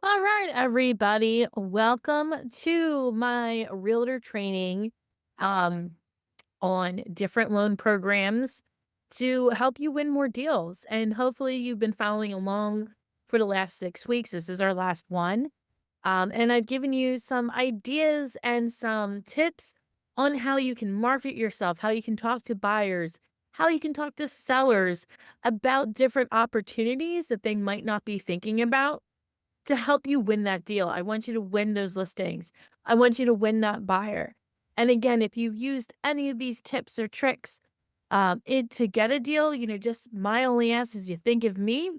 All right, everybody. Welcome to my realtor training um, on different loan programs to help you win more deals. And hopefully, you've been following along for the last 6 weeks. This is our last one. And I've given you some ideas and some tips on how you can market yourself, how you can talk to buyers, how you can talk to sellers about different opportunities that they might not be thinking about to help you win that deal. I want you to win those listings. I want you to win that buyer. And again, if you've used any of these tips or tricks to get a deal, just my only ask is you think of me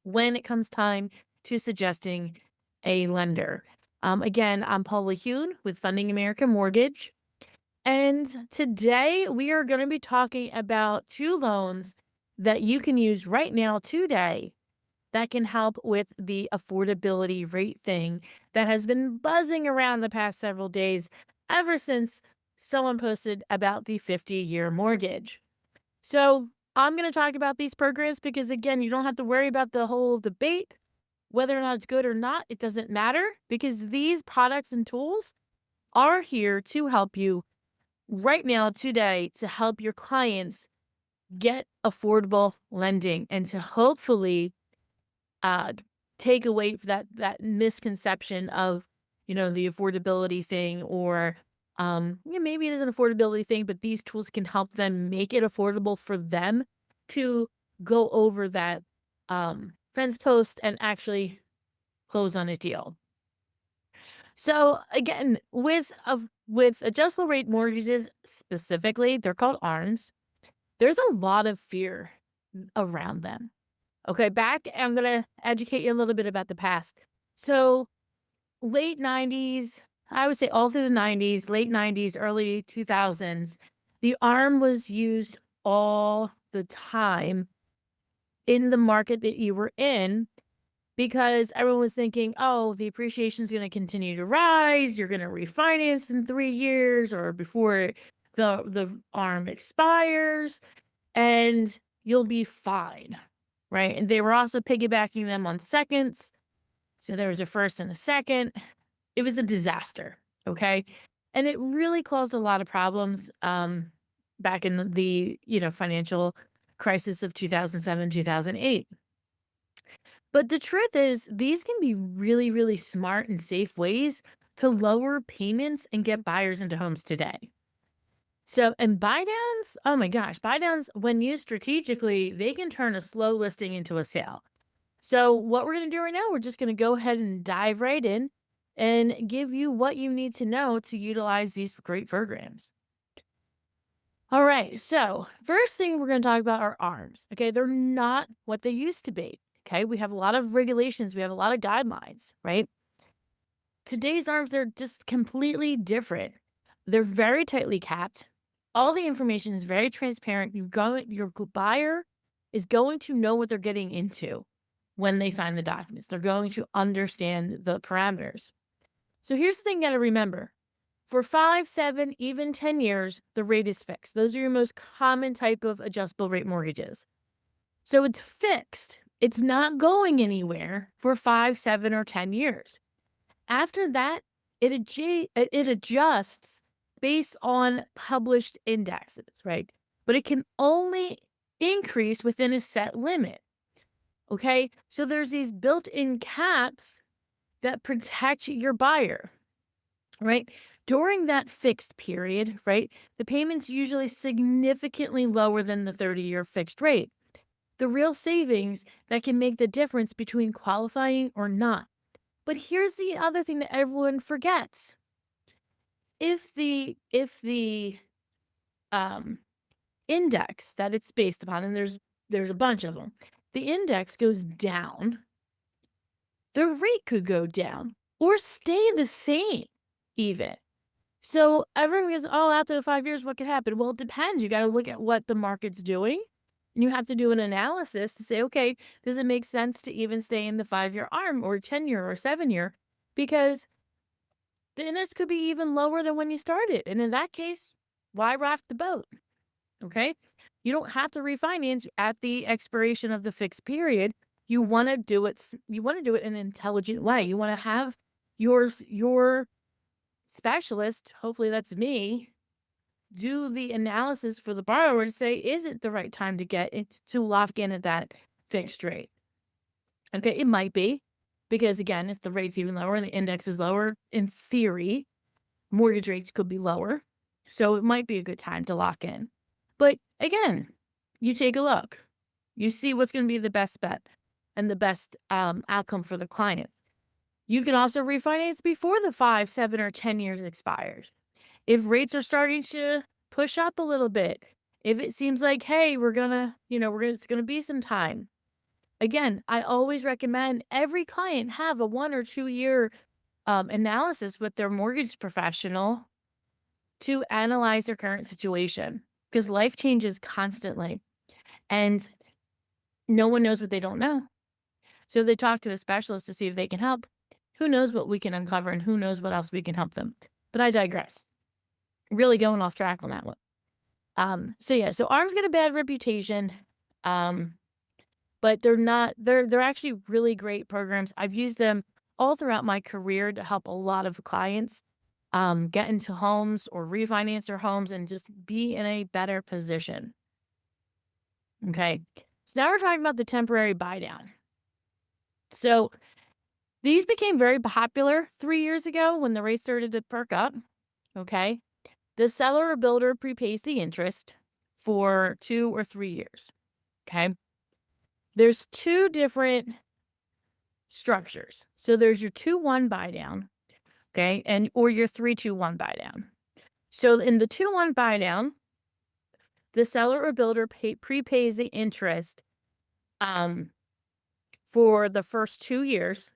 when it comes time to suggesting a lender. Again, I'm Paula Hune with Funding America Mortgage. And today we are going to be talking about two loans that you can use right now today that can help with the affordability rate thing that has been buzzing around the past several days ever since someone posted about the 50-year mortgage. So, I'm going to talk about these programs because, again, you don't have to worry about the whole debate whether or not it's good or not. It doesn't matter because these products and tools are here to help you right now, today, to help your clients get affordable lending and to hopefully uh, take away that misconception of, the affordability thing or, yeah, maybe it is an affordability thing, but these tools can help them make it affordable for them to go over that, fence post and actually close on a deal. So again, with adjustable rate mortgages specifically, they're called ARMs. There's a lot of fear around them. Okay, I'm gonna educate you a little bit about the past. So, late 90s, I would say all through the 90s, late 90s, early 2000s, the ARM was used all the time in the market that you were in because everyone was thinking, "Oh, the appreciation is gonna continue to rise, you're gonna refinance in 3 years or before the ARM expires, and you'll be fine." Right? And they were also piggybacking them on seconds. So there was a first and a second. It was a disaster. Okay. And it really caused a lot of problems back in the financial crisis of 2007, 2008. But the truth is, these can be really, really smart and safe ways to lower payments and get buyers into homes today. So, and buy downs, oh my gosh, buy downs, when used strategically, they can turn a slow listing into a sale. So, what we're going to do right now, we're just going to go ahead and dive right in and give you what you need to know to utilize these great programs. All right. So, first thing we're going to talk about are arms. Okay. They're not what they used to be. Okay. We have a lot of regulations, we have a lot of guidelines, right? Today's arms are just completely different. They're very tightly capped. All the information is very transparent. Your buyer is going to know what they're getting into when they sign the documents. They're going to understand the parameters. So here's the thing you got to remember. For 5, 7, even 10 years, the rate is fixed. Those are your most common type of adjustable rate mortgages. So it's fixed. It's not going anywhere for 5, 7, or 10 years. After that, it adjusts based on published indexes, right? But it can only increase within a set limit. Okay. So there's these built in caps that protect your buyer, right? During that fixed period, right? The payment's usually significantly lower than the 30-year fixed rate. The real savings that can make the difference between qualifying or not. But here's the other thing that everyone forgets. If the um index that it's based upon, and there's a bunch of them, the index goes down, the rate could go down or stay the same even. So everyone goes, "Oh, after the 5 years, what could happen?" Well, it depends. You gotta look at what the market's doing, and you have to do an analysis to say, "Okay, does it make sense to even stay in the 5-year arm or 10-year or 7-year?" Because the index could be even lower than when you started, and in that case, why rock the boat, okay? You don't have to refinance at the expiration of the fixed period. You want to do it in an intelligent way. You want to have your specialist, hopefully that's me, do the analysis for the borrower to say, is it the right time to get it to lock in at that fixed rate? Okay, it might be, because again, if the rate's even lower and the index is lower, in theory, mortgage rates could be lower. So it might be a good time to lock in. But again, you take a look, you see what's going to be the best bet and the best outcome for the client. You can also refinance before the 5, 7, or 10 years expires. If rates are starting to push up a little bit, if it seems like, hey, it's gonna be some time. Again, I always recommend every client have a 1 or 2 year analysis with their mortgage professional to analyze their current situation, because life changes constantly and no one knows what they don't know. So if they talk to a specialist to see if they can help, who knows what we can uncover and who knows what else we can help them. But I digress. Really going off track on that one. So ARMs get a bad reputation. Um, but they're actually really great programs. I've used them all throughout my career to help a lot of clients get into homes or refinance their homes and just be in a better position. Okay. So now we're talking about the temporary buy down. So these became very popular 3 years ago when the rates started to perk up. Okay. The seller or builder prepays the interest for 2 or 3 years. Okay. There's two different structures. So there's your 2-1 buy down, okay, or your 3-2-1 buy down. So in the 2-1 buy down, the seller or builder prepays the interest um, for the first 2 years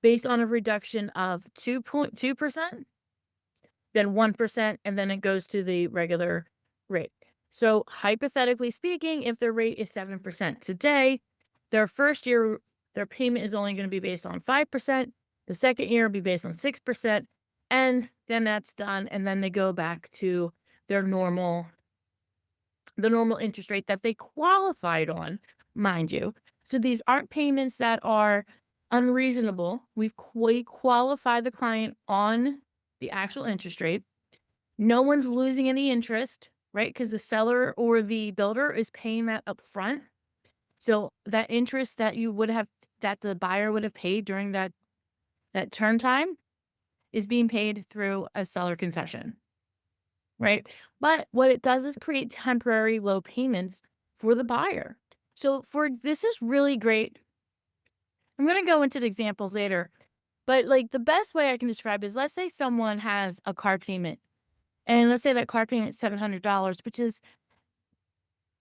based on a reduction of 2.2%, then 1%, and then it goes to the regular rate. So hypothetically speaking, if their rate is 7% today, their first year, their payment is only going to be based on 5%. The second year will be based on 6%. And then that's done. And then they go back to their the normal interest rate that they qualified on, mind you. So these aren't payments that are unreasonable. We qualify the client on the actual interest rate. No one's losing any interest, right? Because the seller or the builder is paying that up front. So that interest that the buyer would have paid during that turn time is being paid through a seller concession, right? But what it does is create temporary low payments for the buyer. So for this is really great. I'm going to go into the examples later, but like the best way I can describe is, let's say someone has a car payment, and let's say that car payment is $700, which is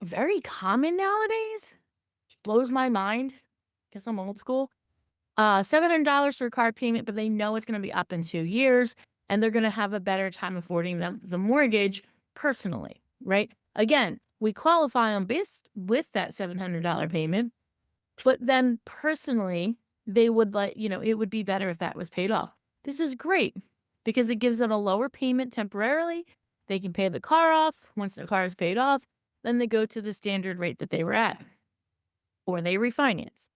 very common nowadays. Which blows my mind. Guess I'm old school. $700 for a car payment, but they know it's going to be up in 2 years and they're going to have a better time affording them the mortgage personally, right? Again, we qualify them based with that $700 payment, but then personally, they would it would be better if that was paid off. This is great because it gives them a lower payment temporarily. They can pay the car off. Once the car is paid off, then they go to the standard rate that they were at, or they refinance.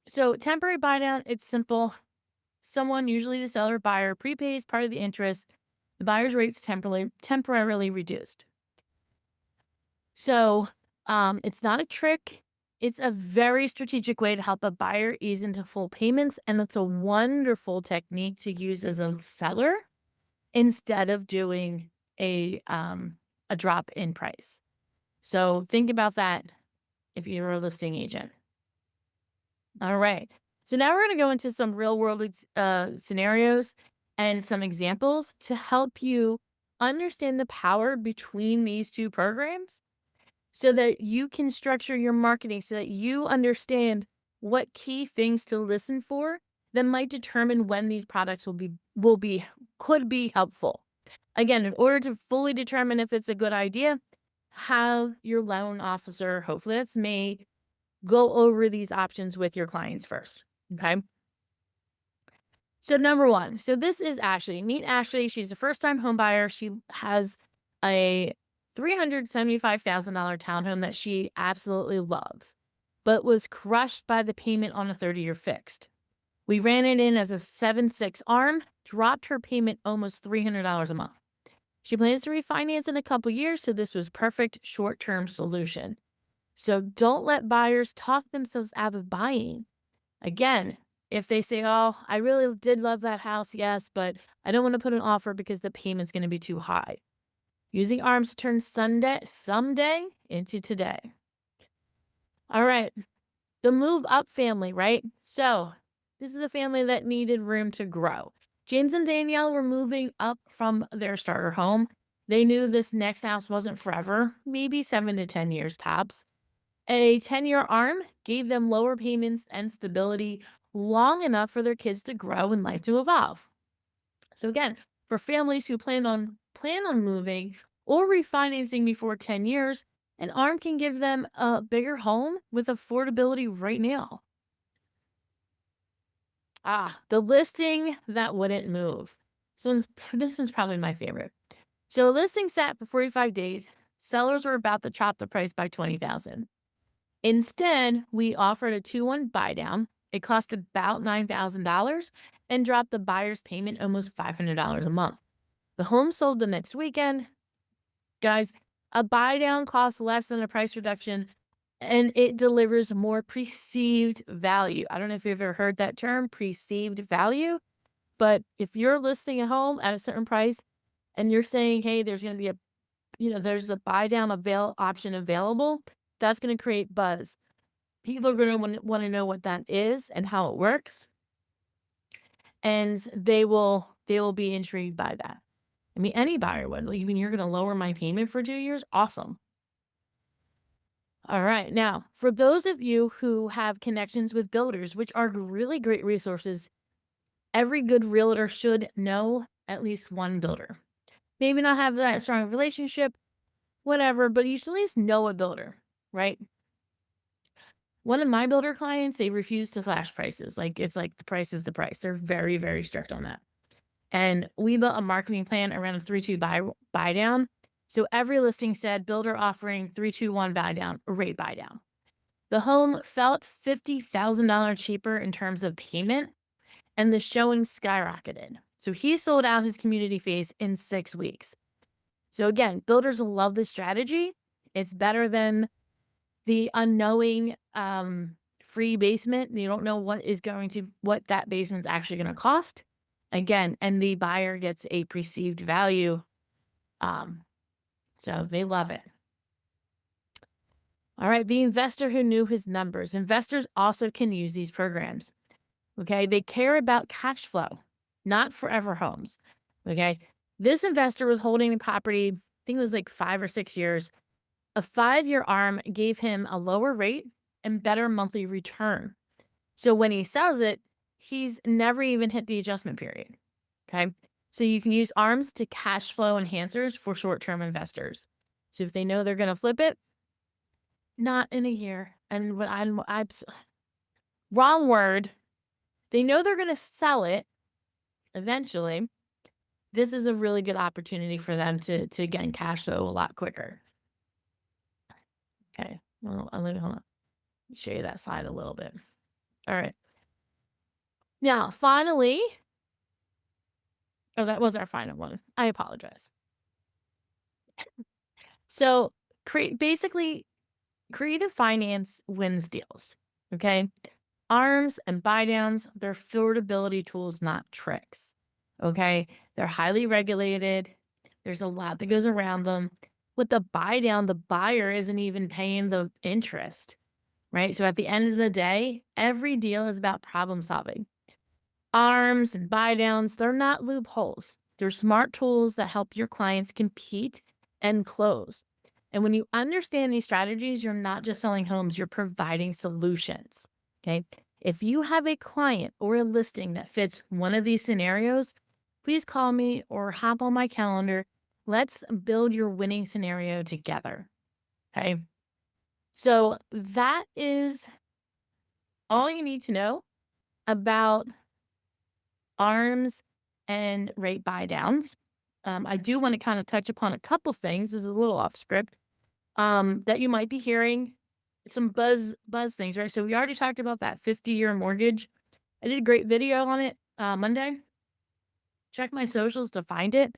So temporary buy down, it's simple. Someone, usually the seller or buyer, prepays part of the interest. The buyer's rate's temporarily reduced. So it's not a trick. It's a very strategic way to help a buyer ease into full payments. And it's a wonderful technique to use as a seller instead of doing a drop in price. So think about that if you're a listing agent. All right. So now we're going to go into some real world scenarios and some examples to help you understand the power between these two programs so that you can structure your marketing so that you understand what key things to listen for that might determine when these products could be helpful. Again, in order to fully determine if it's a good idea, have your loan officer, hopefully that's me, go over these options with your clients first. Okay. So number one, so this is Ashley. Meet Ashley. She's a first-time home buyer. She has a $375,000 townhome that she absolutely loves. but was crushed by the payment on a 30-year fixed. We ran it in as a 7/6 arm, dropped her payment almost $300 a month. She plans to refinance in a couple years, so this was perfect short-term solution. So don't let buyers talk themselves out of buying. Again, if they say, "Oh, I really did love that house, yes, but I don't want to put an offer because the payment's going to be too high." Using arms to turn Sunday someday into today. All right. The move up family, right? So this is a family that needed room to grow. James and Danielle were moving up from their starter home. They knew this next house wasn't forever, maybe 7 to 10 years tops. A 10-year arm gave them lower payments and stability long enough for their kids to grow and life to evolve. So again, for families who plan on moving or refinancing before 10 years, an ARM can give them a bigger home with affordability right now. The listing that wouldn't move. So this one's probably my favorite. So a listing sat for 45 days. Sellers were about to chop the price by 20,000. Instead, we offered a 2-1 buy down. It cost about $9,000 and dropped the buyer's payment almost $500 a month. The home sold the next weekend. Guys, a buy down costs less than a price reduction and it delivers more perceived value. I don't know if you've ever heard that term, perceived value, but if you're listing a home at a certain price and you're saying, hey, there's going to be there's a buy down option available, that's going to create buzz. People are going to want to know what that is and how it works, and they will be intrigued by that. I mean, any buyer would. Like, you mean you're going to lower my payment for 2 years? Awesome. All right. Now, for those of you who have connections with builders, which are really great resources, every good realtor should know at least one builder. Maybe not have that strong relationship, whatever, but you should at least know a builder, right? One of my builder clients, they refuse to slash prices. Like, it's like the price is the price. They're very, very strict on that. And we built a marketing plan around a 3-2 buy down. So every listing said builder offering 3-2-1 buy down, rate buy down. The home felt $50,000 cheaper in terms of payment, and the showing skyrocketed. So he sold out his community phase in 6 weeks. So again, builders love this strategy. It's better than the unknowing free basement. You don't know what that basement's actually going to cost. Again, and the buyer gets a perceived value. So they love it. All right, the investor who knew his numbers. Investors also can use these programs. Okay, they care about cash flow, not forever homes. Okay, this investor was holding the property, I think it was like 5 or 6 years. A 5-year arm gave him a lower rate and better monthly return. So when he sells it, he's never even hit the adjustment period. Okay, so you can use arms to cash flow enhancers for short term investors. So if they know they're going to flip it, not in a year. And what I'm wrong word. They know they're going to sell it eventually. This is a really good opportunity for them to get in cash flow a lot quicker. Okay. Well, hold on. Let me show you that slide a little bit. All right. Now, finally, that was our final one. I apologize. So, basically, creative finance wins deals. Okay. Arms and buy downs, they're affordability tools, not tricks. Okay. They're highly regulated. There's a lot that goes around them. With the buy down, the buyer isn't even paying the interest, right? So at the end of the day, every deal is about problem solving. Arms and buy downs, they're not loopholes. They're smart tools that help your clients compete and close. And when you understand these strategies, you're not just selling homes, you're providing solutions. Okay. If you have a client or a listing that fits one of these scenarios, please call me or hop on my calendar. Let's build your winning scenario together. Okay. So that is all you need to know about arms and rate buy downs. I do want to kind of touch upon a couple things. This is a little off script that you might be hearing. some buzz things, right? So we already talked about that 50-year mortgage. I did a great video on it Monday. Check my socials to find it.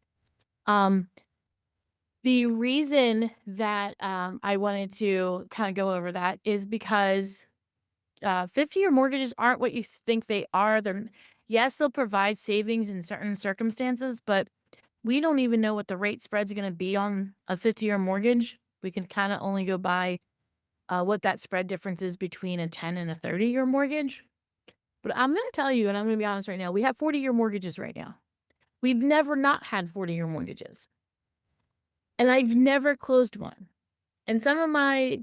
Um, the reason that I wanted to kind of go over that is because 50-year mortgages aren't what you think they are. Yes, they'll provide savings in certain circumstances, but we don't even know what the rate spread's going to be on a 50-year mortgage. We can kind of only go by what that spread difference is between a 10 and a 30-year mortgage. But I'm going to tell you, and I'm going to be honest right now, we have 40-year mortgages right now. We've never not had 40-year mortgages, and I've never closed one. And some of my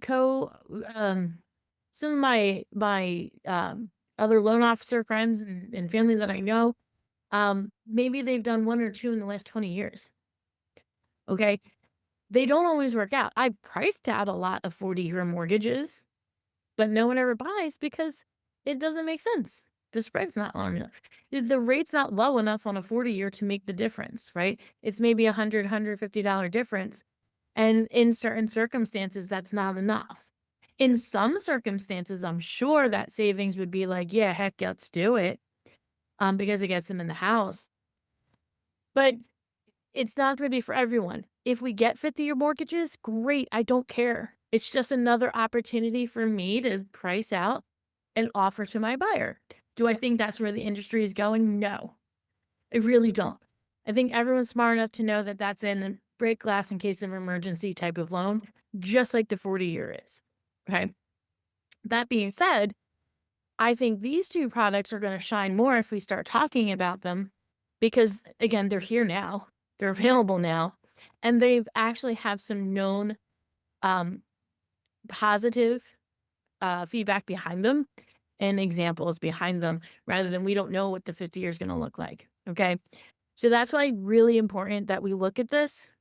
other loan officer friends and family that I know, maybe they've done 1 or 2 in the last 20 years, okay? They don't always work out. I've priced out a lot of 40-year mortgages, but no one ever buys because it doesn't make sense. The spread's not long enough. The rate's not low enough on a 40-year to make the difference, right? It's maybe $150 difference, and in certain circumstances, that's not enough. In some circumstances, I'm sure that savings would be like, "Yeah, heck, let's do it," because it gets them in the house. But it's not gonna be for everyone. If we get 50-year mortgages, great, I don't care. It's just another opportunity for me to price out and offer to my buyer. Do I think that's where the industry is going? No, I really don't. I think everyone's smart enough to know that that's in break glass in case of emergency type of loan, just like the 40-year is. Okay. That being said, I think these 2 products are gonna shine more if we start talking about them because, again, they're here now, they're available now, and they've actually have some known, um, positive, feedback behind them and examples behind them rather than we don't know what the 50 years gonna look like, okay? So that's why really important that we look at this,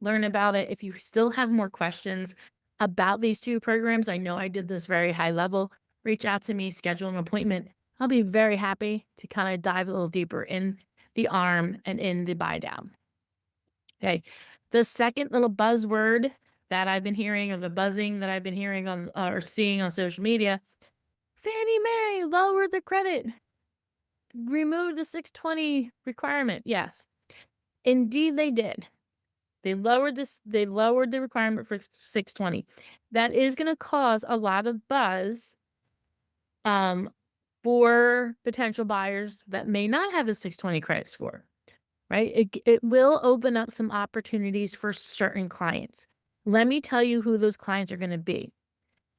learn about it. If you still have more questions about these 2 programs, I know I did this very high level, reach out to me, schedule an appointment. I'll be very happy to kind of dive a little deeper in the ARM and in the buy down. Okay. The second little buzzword that I've been hearing, or the buzzing that I've been hearing on or seeing on social media, Fannie Mae lowered the credit, removed the 620 requirement. Yes, indeed they did. They lowered the requirement for 620. That is gonna cause a lot of buzz, um, for potential buyers that may not have a 620 credit score, right? It will open up some opportunities for certain clients. Let me tell you who those clients are gonna be.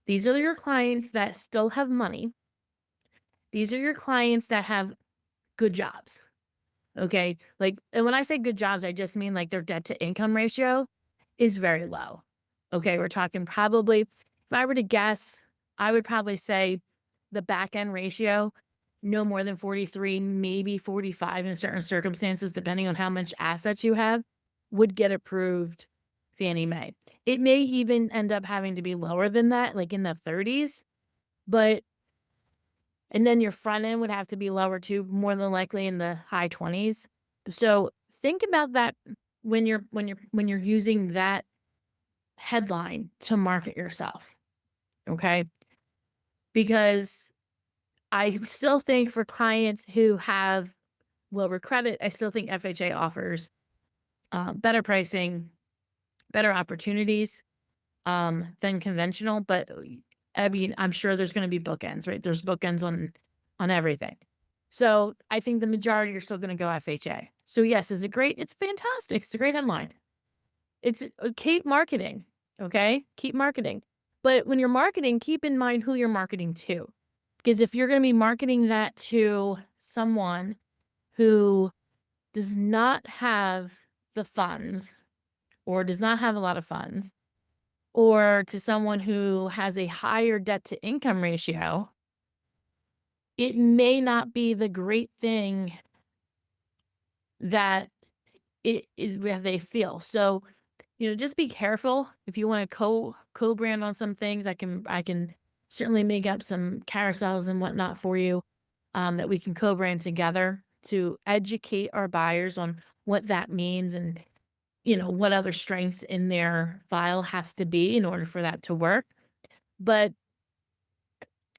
These are your clients that still have money. These are your clients that have good jobs, okay? Like, and when I say good jobs, I just mean, like, their debt to income ratio is very low. Okay, we're talking probably, if I were to guess, I would probably say the back end ratio, no more than 43, maybe 45 in certain circumstances, depending on how much assets you have, would get approved Fannie Mae. It may even end up having to be lower than that, like in the 30s, but and then your front end would have to be lower too, more than likely in the high 20s. So think about that when you're using that headline to market yourself, okay? Because I still think for clients who have lower credit, I still think FHA offers better pricing, better opportunities than conventional. But I mean, I'm sure there's going to be bookends, right? There's bookends on everything. So I think the majority are still going to go FHA. So yes, is it great? It's fantastic. It's a great headline. It's keep marketing, okay? Keep marketing. But when you're marketing, keep in mind who you're marketing to. Because if you're going to be marketing that to someone who does not have the funds or does not have a lot of funds, or to someone who has a higher debt to income ratio, it may not be the great thing that that they feel. So, just be careful if you want to co-brand on some things. I can certainly make up some carousels and whatnot for you that we can co-brand together to educate our buyers on what that means and what other strengths in their file has to be in order for that to work. But,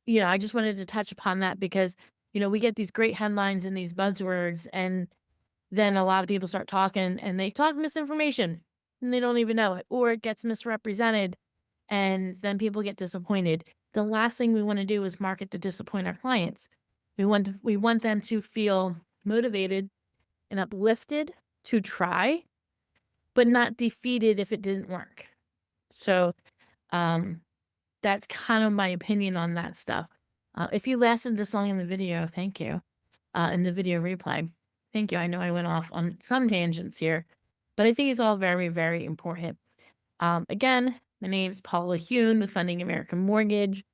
I just wanted to touch upon that because, we get these great headlines and these buzzwords, and then a lot of people start talking and they talk misinformation and they don't even know it, or it gets misrepresented and then people get disappointed. The last thing we want to do is market to disappoint our clients. We want them to feel motivated and uplifted to try, but not defeated if it didn't work. So, um, that's kind of my opinion on that stuff. If you lasted this long in the video, thank you. In the video replay, thank you. I know I went off on some tangents here, but I think it's all very, very important. Again, my name is Paula Hune with Funding American Mortgage.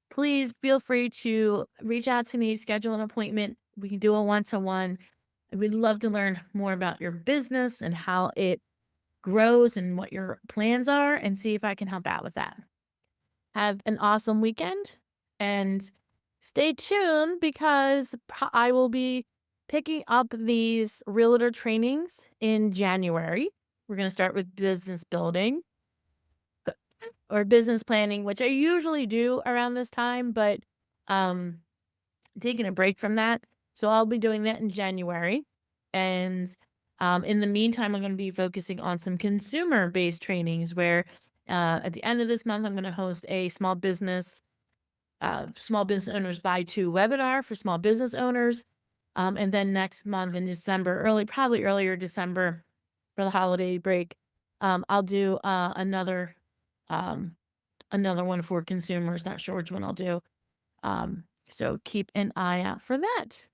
Please feel free to reach out to me, schedule an appointment. We can do a one-to-one. I would love to learn more about your business and how it grows and what your plans are and see if I can help out with that. Have an awesome weekend and stay tuned because I will be picking up these realtor trainings in January. We're going to start with business building or business planning, which I usually do around this time, but um taking a break from that. So I'll be doing that in January. And in the meantime, I'm going to be focusing on some consumer based trainings where at the end of this month, I'm going to host a small business owners buy two webinar for small business owners. And then next month in December, probably earlier December for the holiday break, I'll do um, another one for consumers. Not sure which one I'll do. So keep an eye out for that.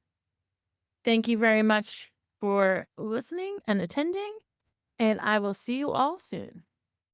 Thank you very much for listening and attending, and I will see you all soon.